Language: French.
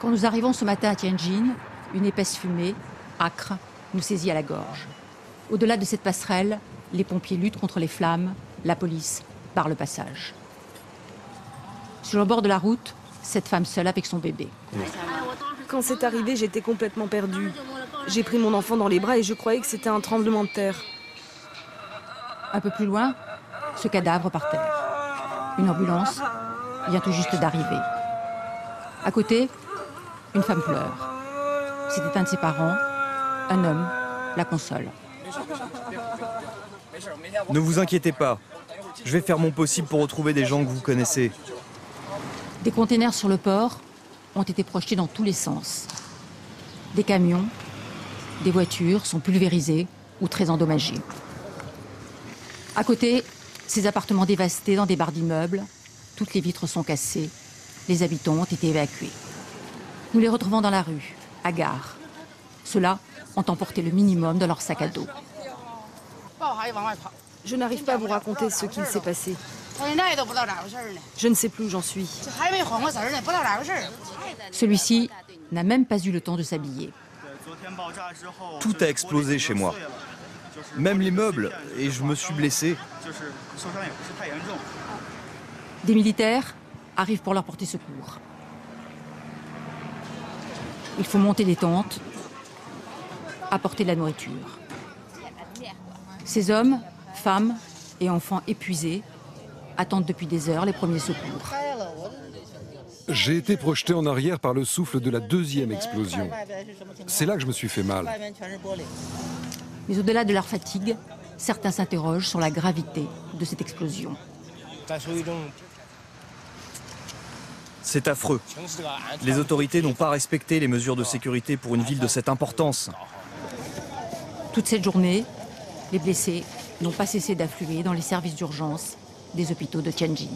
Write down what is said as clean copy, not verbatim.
Quand nous arrivons ce matin à Tianjin, une épaisse fumée, âcre, nous saisit à la gorge. Au-delà de cette passerelle, les pompiers luttent contre les flammes, la police barre le passage. Sur le bord de la route, cette femme seule avec son bébé. Quand c'est arrivé, j'étais complètement perdue. J'ai pris mon enfant dans les bras et je croyais que c'était un tremblement de terre. Un peu plus loin, ce cadavre par terre. Une ambulance vient tout juste d'arriver. À côté, une femme pleure. C'était un de ses parents, un homme, la console. Ne vous inquiétez pas. Je vais faire mon possible pour retrouver des gens que vous connaissez. Des containers sur le port ont été projetés dans tous les sens. Des camions, des voitures sont pulvérisées ou très endommagées. À côté, ces appartements dévastés dans des barres d'immeubles, toutes les vitres sont cassées, les habitants ont été évacués. Nous les retrouvons dans la rue, à gare. Ceux-là ont emporté le minimum de leur sac à dos. Je n'arrive pas à vous raconter ce qu'il s'est passé. Je ne sais plus où j'en suis. Celui-ci n'a même pas eu le temps de s'habiller. Tout a explosé chez moi. Même les meubles, et je me suis blessé. Des militaires arrivent pour leur porter secours. Il faut monter des tentes, apporter de la nourriture. Ces hommes, femmes et enfants épuisés attendent depuis des heures les premiers secours. J'ai été projeté en arrière par le souffle de la deuxième explosion. C'est là que je me suis fait mal. Mais au-delà de leur fatigue, certains s'interrogent sur la gravité de cette explosion. C'est affreux. Les autorités n'ont pas respecté les mesures de sécurité pour une ville de cette importance. Toute cette journée, les blessés n'ont pas cessé d'affluer dans les services d'urgence des hôpitaux de Tianjin.